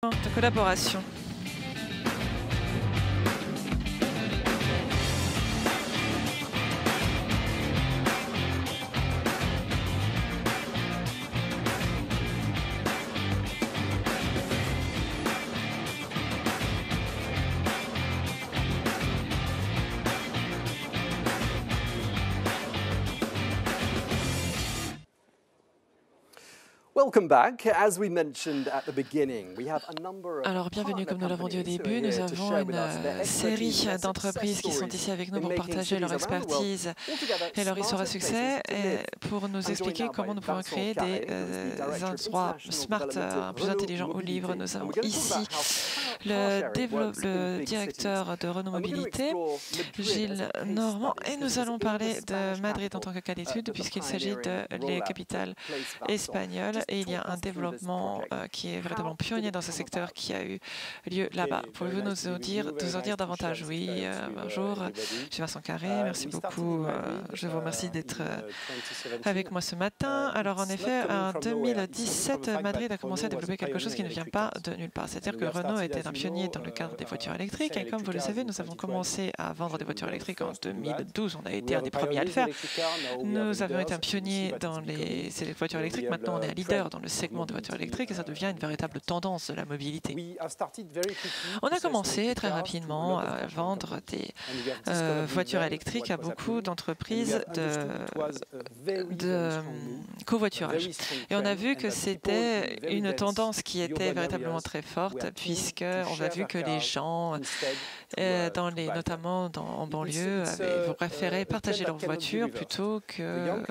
de collaboration. Alors, bienvenue, comme nous l'avons dit au début, nous avons une série d'entreprises qui sont ici avec nous pour partager leur expertise et leur histoire à succès et pour nous expliquer comment nous pouvons créer des endroits smart plus intelligents ou libres. Nous avons ici le directeur de Renault Mobilité, Gilles Normand, et nous allons parler de Madrid en tant que cas d'étude puisqu'il s'agit de la capitale espagnole et il y a un développement qui est véritablement pionnier dans ce secteur qui a eu lieu là-bas. Pouvez-vous nous en dire davantage? Oui, bonjour, je suis Vincent Carré, merci beaucoup. Je vous remercie d'être avec moi ce matin. Alors en effet, en 2017, Madrid a commencé à développer quelque chose qui ne vient pas de nulle part. C'est-à-dire que Renault était un pionnier dans le cadre des voitures électriques et comme vous le savez, nous avons commencé à vendre des voitures électriques en 2012. On a été un des premiers à le faire. Nous avons été un pionnier dans ces voitures électriques. Maintenant, on est un leader dans le segment des voitures électriques et ça devient une véritable tendance de la mobilité. On a commencé très rapidement à vendre des voitures électriques à beaucoup d'entreprises de covoiturage. Et on a vu que c'était une tendance qui était véritablement très forte puisqu'on a vu que les gens, notamment en banlieue, avaient préféré partager leur voiture plutôt que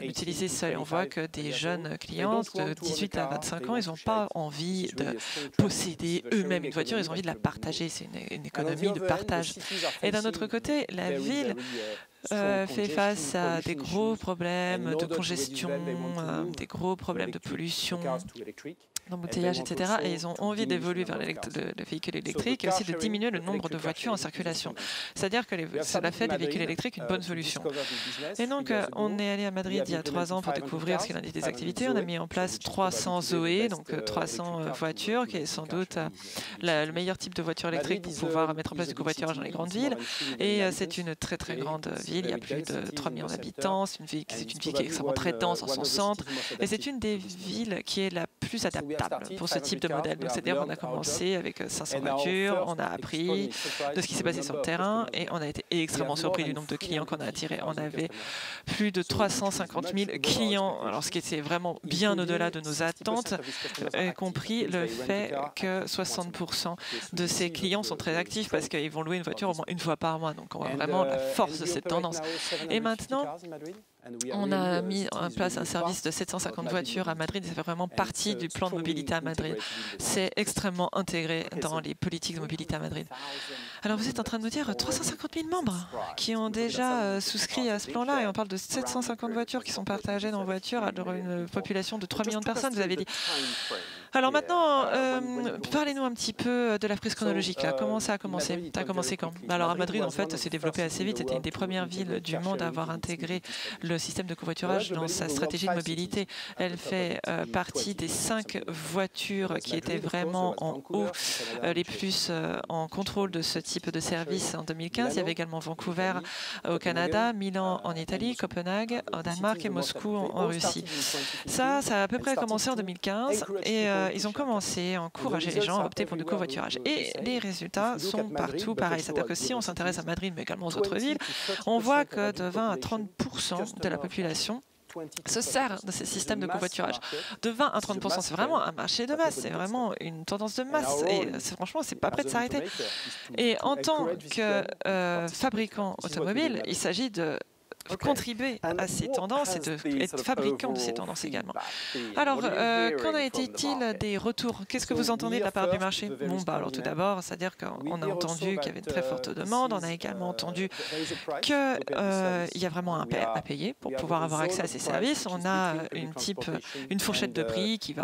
l'utiliser seul. On voit que des jeunes clients de 18 à 25 ans, ils n'ont pas envie de posséder eux-mêmes une voiture, ils ont envie de la partager. C'est une économie de partage. Et d'un autre côté, la ville fait face à des gros problèmes de congestion, des gros problèmes de pollution, d'embouteillage, etc. Et ils ont envie d'évoluer vers le véhicule électrique et aussi de diminuer le nombre de voitures en circulation. C'est-à-dire que cela fait des véhicules électriques une bonne solution. Et donc, on est allé à Madrid il y a 3 ans pour découvrir ce qu'il en est des activités. On a mis en place 300 Zoé, donc 300 voitures, qui est sans doute le meilleur type de voiture électrique pour pouvoir mettre en place du covoiturage dans les grandes villes. Et c'est une très très grande ville. Il y a plus de 3 millions d'habitants. C'est une ville qui est extrêmement très dense en son centre. Et c'est une des villes qui est la plus adaptable pour ce type de modèle. Donc, c'est-à-dire qu'on a commencé avec 500 voitures, on a appris de ce qui s'est passé sur le terrain et on a été extrêmement surpris du nombre de clients qu'on a attirés. On avait plus de 350 000 clients, alors ce qui était vraiment bien au-delà de nos attentes, y compris le fait que 60% de ces clients sont très actifs parce qu'ils vont louer une voiture au moins une fois par mois. Donc, on voit vraiment la force de cette tendance. Et maintenant, on a mis en place un service de 750 voitures à Madrid. Ça fait vraiment partie du plan de mobilité à Madrid. C'est extrêmement intégré dans les politiques de mobilité à Madrid. Alors vous êtes en train de me dire 350 000 membres qui ont déjà souscrit à ce plan-là et on parle de 750 voitures qui sont partagées dans voitures alors une population de 3 millions de personnes, vous avez dit. Alors maintenant, parlez-nous un petit peu de la prise chronologique. Là. Comment ça a commencé? Ça a commencé quand? Alors à Madrid, en fait, ça s'est développé assez vite. C'était une des premières villes du monde à avoir intégré le système de covoiturage dans sa stratégie de mobilité. Elle fait partie des 5 voitures qui étaient vraiment en haut, les plus en contrôle de ce type de service en 2015. Il y avait également Vancouver au Canada, Milan en Italie, Copenhague en Danemark et Moscou en Russie. Ça a à peu près commencé en 2015 et ils ont commencé à encourager les gens à opter pour du covoiturage. Et les résultats sont partout pareils. C'est-à-dire que si on s'intéresse à Madrid, mais également aux autres villes, on voit que de 20 à 30% de la population se sert de ces systèmes de covoiturage. De 20 à 30%, c'est vraiment un marché de masse, c'est vraiment une tendance de masse et franchement, c'est pas prêt de s'arrêter. Et en tant que fabricant automobile, il s'agit de contribuer à ces tendances et d'être fabricant de ces tendances également. Alors, qu'en a été-il des retours? Qu'est-ce que vous entendez de la part du marché? Bon, alors tout d'abord, c'est-à-dire qu'on a entendu qu'il y avait une très forte demande, on a également entendu qu'il y a vraiment un à payer pour pouvoir avoir accès à ces services. On a une fourchette de prix qui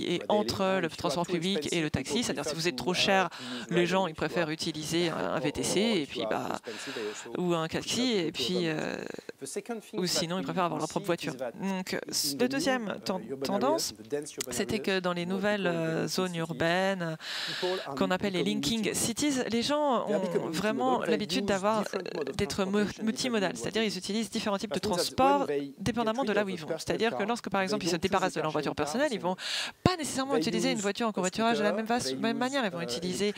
est entre le transport public et le taxi, c'est-à-dire si vous êtes trop cher, les gens ils préfèrent utiliser un VTC et puis ou un taxi et puis puis ou sinon ils préfèrent avoir leur propre voiture. Donc la deuxième tendance, c'était que dans les nouvelles zones urbaines qu'on appelle les linking cities, les gens ont vraiment l'habitude d'être multimodal, c'est-à-dire ils utilisent différents types de transports dépendamment de là où ils vont. C'est-à-dire que lorsque par exemple ils se débarrassent de leur voiture personnelle, ils vont pas nécessairement utiliser une voiture en covoiturage de la même manière, ils vont utiliser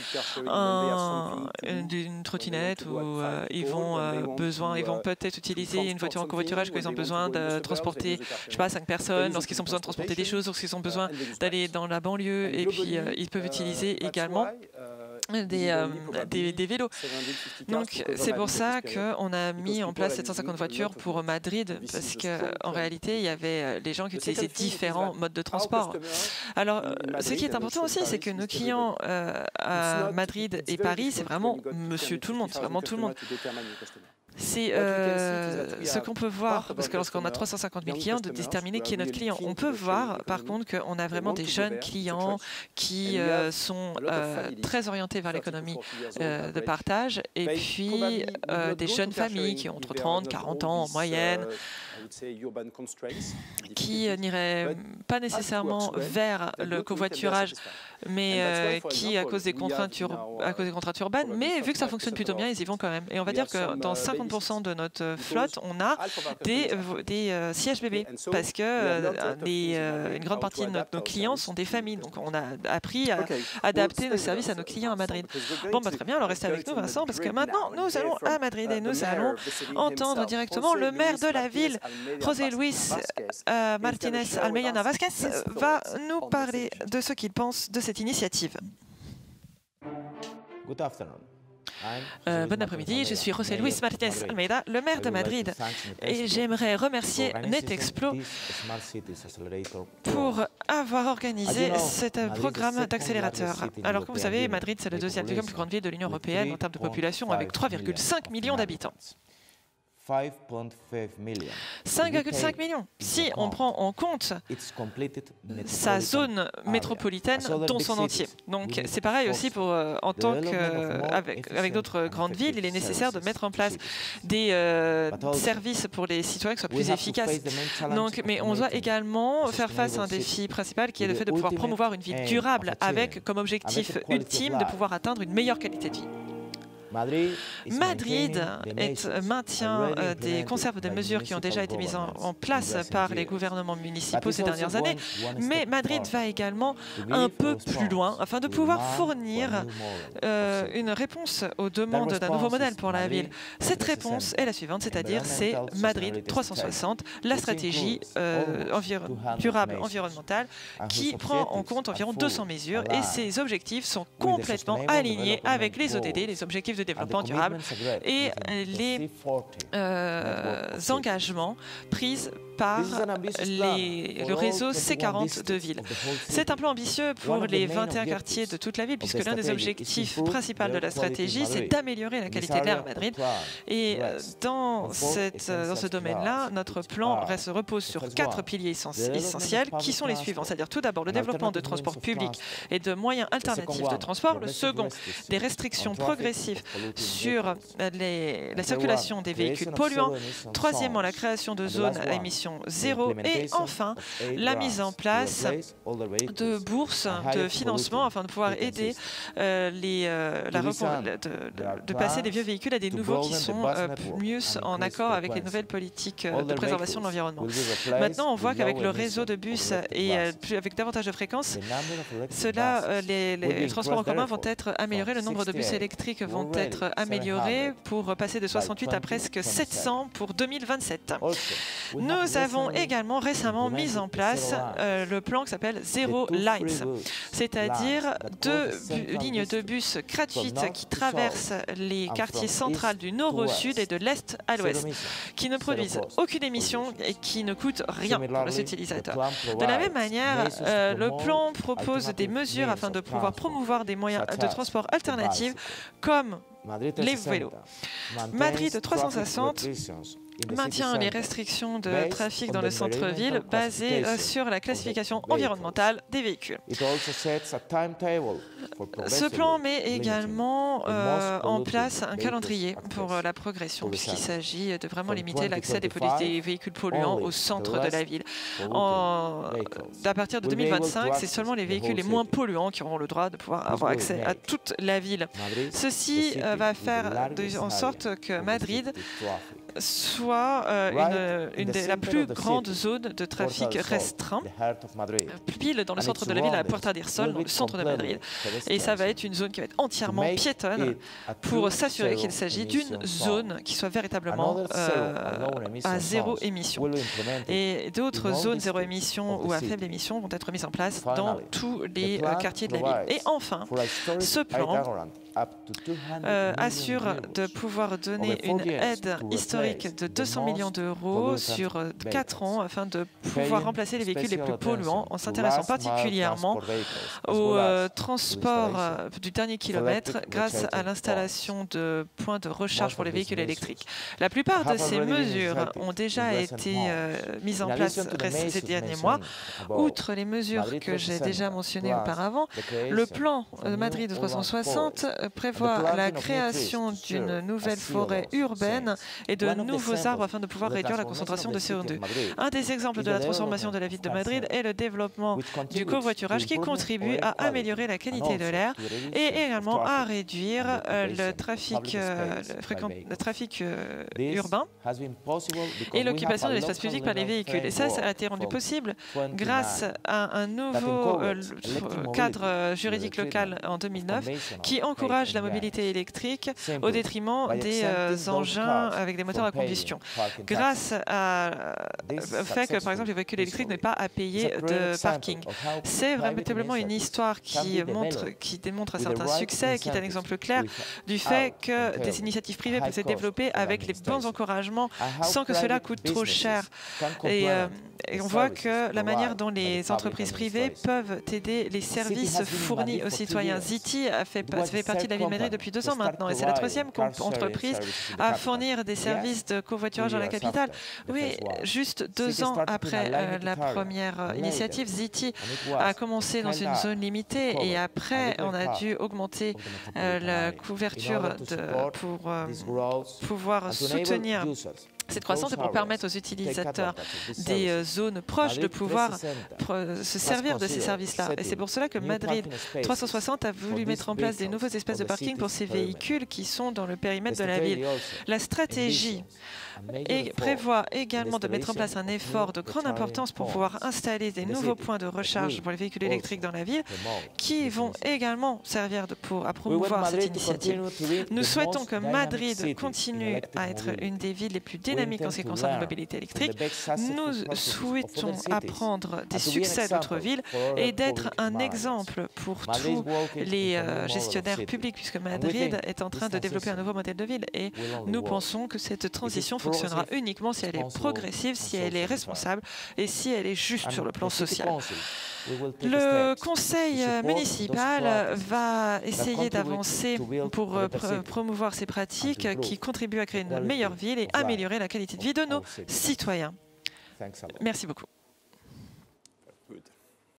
une trottinette ou ils vont peut-être utiliser une voiture en covoiturage quand ils ont besoin de transporter, je sais pas, 5 personnes, lorsqu'ils ont besoin de transporter des choses, lorsqu'ils ont besoin d'aller dans la banlieue, et puis ils peuvent utiliser également des vélos. Donc c'est pour ça qu'on a mis en place 750 voitures pour Madrid, parce qu'en réalité, il y avait les gens qui utilisaient différents modes de transport. Alors, ce qui est important aussi, c'est que nos clients à Madrid et Paris, c'est vraiment monsieur tout le monde, c'est vraiment tout le monde. C'est ce qu'on peut voir, parce que lorsqu'on a 350 000 clients, de déterminer qui est notre client. On peut voir, par contre, qu'on a vraiment des jeunes clients qui sont très orientés vers l'économie de partage, et puis des jeunes familles qui ont entre 30 et 40 ans en moyenne, qui n'iraient pas nécessairement vers le covoiturage, mais qui, à cause des contraintes urbaines, mais vu que ça fonctionne plutôt bien, ils y vont quand même. Et on va dire que dans 50% de notre flotte, on a des sièges bébés, parce que une grande partie de nos clients sont des familles. Donc on a appris à adapter nos services à nos clients à Madrid. Bon, très bien, alors restez avec nous, Vincent, parce que maintenant, nous allons à Madrid et nous allons entendre directement le maire de la ville, José Luis Martínez Almeida Vázquez, va nous parler de ce qu'il pense de cette initiative. Bon après-midi, je suis José Luis Martínez Almeida, le maire de Madrid, et j'aimerais remercier Netexplo pour avoir organisé ce programme d'accélérateur. Alors, comme vous savez, Madrid, c'est la deuxième plus grande ville de l'Union européenne en termes de population, avec 3,5 millions d'habitants. 5,5 millions. Si on prend en compte sa zone métropolitaine dans son entier. Donc c'est pareil aussi pour en tant qu'avec d'autres grandes villes, il est nécessaire de mettre en place des services pour les citoyens qui soient plus efficaces. Donc, mais on doit également faire face à un défi principal qui est le fait de pouvoir promouvoir une ville durable avec comme objectif ultime de pouvoir atteindre une meilleure qualité de vie. Madrid maintient des conserve des mesures qui ont déjà été mises en place par les gouvernements municipaux ces dernières années, mais Madrid va également un peu plus loin afin de pouvoir fournir une réponse aux demandes d'un nouveau modèle pour la ville. Cette réponse est la suivante, c'est-à-dire c'est Madrid 360, la stratégie durable environnementale qui prend en compte environ 200 mesures, et ces objectifs sont complètement alignés avec les ODD, les objectifs de développement durable, et les engagements pris par le réseau C40 de villes. C'est un plan ambitieux pour les 21 quartiers de toute la ville, puisque l'un des objectifs principaux de la stratégie, c'est d'améliorer la qualité de l'air à Madrid. Et dans ce domaine-là, notre plan se repose sur 4 piliers essentiels, qui sont les suivants. C'est-à-dire tout d'abord le développement de transports publics et de moyens alternatifs de transport. Le second, des restrictions progressives sur la circulation des véhicules polluants. Troisièmement, la création de zones à émissions zéro. Et enfin, la mise en place de bourses de financement afin de pouvoir aider de passer des vieux véhicules à des nouveaux qui sont mieux en accord avec les nouvelles politiques de préservation de l'environnement. Maintenant, on voit qu'avec le réseau de bus et avec davantage de fréquences, les transports en commun vont être améliorés. Le nombre de bus électriques vont être améliorés pour passer de 68 à presque 700 pour 2027. Nous avons également récemment mis en place le plan qui s'appelle Zero Lines, c'est-à-dire 2 lignes de bus gratuites qui traversent les quartiers centraux du nord au sud et de l'est à l'ouest, qui ne produisent aucune émission et qui ne coûtent rien pour les utilisateurs. De la même manière, le plan propose des mesures afin de pouvoir promouvoir des moyens de transport alternatifs comme les vélos. Madrid 360 maintient les restrictions de trafic dans le centre-ville basées sur la classification environnementale des véhicules. Ce plan met également en place un calendrier pour la progression, puisqu'il s'agit de vraiment limiter l'accès des véhicules polluants au centre de la ville. À partir de 2025, c'est seulement les véhicules les moins polluants qui auront le droit de pouvoir avoir accès à toute la ville. Ceci va faire en sorte que Madrid soit la plus grande zone de trafic restreint, pile dans le centre de la ville, à Puerta del Sol, dans le centre de Madrid. Et ça va être une zone qui va être entièrement piétonne pour s'assurer qu'il s'agit d'une zone qui soit véritablement à zéro émission. Et d'autres zones zéro émission ou à faible émission vont être mises en place dans tous les quartiers de la ville. Et enfin, ce plan assure de pouvoir donner une aide historique de 200 millions d'euros sur 4 ans afin de pouvoir remplacer les véhicules les plus polluants en s'intéressant particulièrement au transport du dernier kilomètre grâce à l'installation de points de recharge pour les véhicules électriques. La plupart de ces mesures ont déjà été mises en place ces derniers mois. Outre les mesures que j'ai déjà mentionnées auparavant, le plan Madrid 360 prévoit la création d'une nouvelle forêt urbaine et de nouveaux arbres afin de pouvoir réduire la concentration de CO2. Un des exemples de la transformation de la ville de Madrid est le développement du covoiturage qui contribue à améliorer la qualité de l'air et également à réduire le trafic urbain et l'occupation de l'espace public par les véhicules. Et ça a été rendu possible grâce à un nouveau cadre juridique local en 2009 qui encourage la mobilité électrique au détriment des engins avec des moteurs à combustion. Grâce au fait que, par exemple, les véhicules électriques n'aient pas à payer de parking. C'est véritablement une histoire qui démontre un certain succès, qui est un exemple clair du fait que des initiatives privées peuvent se développer avec les bons encouragements sans que cela coûte trop cher. Et on voit que la manière dont les entreprises privées peuvent aider les services fournis aux citoyens. Zity fait partie de la ville de Madrid depuis 2 ans maintenant et c'est la 3e entreprise à fournir des services de covoiturage dans la capitale. Oui, juste 2 ans après la première initiative, Zity a commencé dans une zone limitée et après on a dû augmenter la couverture pour pouvoir soutenir cette croissance est pour permettre aux utilisateurs des zones proches de pouvoir se servir de ces services-là. Et c'est pour cela que Madrid 360 a voulu mettre en place des nouveaux espaces de parking pour ces véhicules qui sont dans le périmètre de la ville. La stratégie prévoit également de mettre en place un effort de grande importance pour pouvoir installer des nouveaux points de recharge pour les véhicules électriques dans la ville qui vont également servir à promouvoir cette initiative. Nous souhaitons que Madrid continue à être une des villes les plus dynamiques en ce qui concerne la mobilité électrique. Nous souhaitons apprendre des succès d'autres villes et d'être un exemple pour tous les gestionnaires publics puisque Madrid est en train de développer un nouveau modèle de ville et nous pensons que cette transition fonctionnera uniquement si elle est progressive, si elle est responsable et si elle est juste sur le plan social. Le conseil municipal va essayer d'avancer pour promouvoir ces pratiques qui contribuent à créer une meilleure ville et améliorer la qualité de vie de nos citoyens. Merci beaucoup.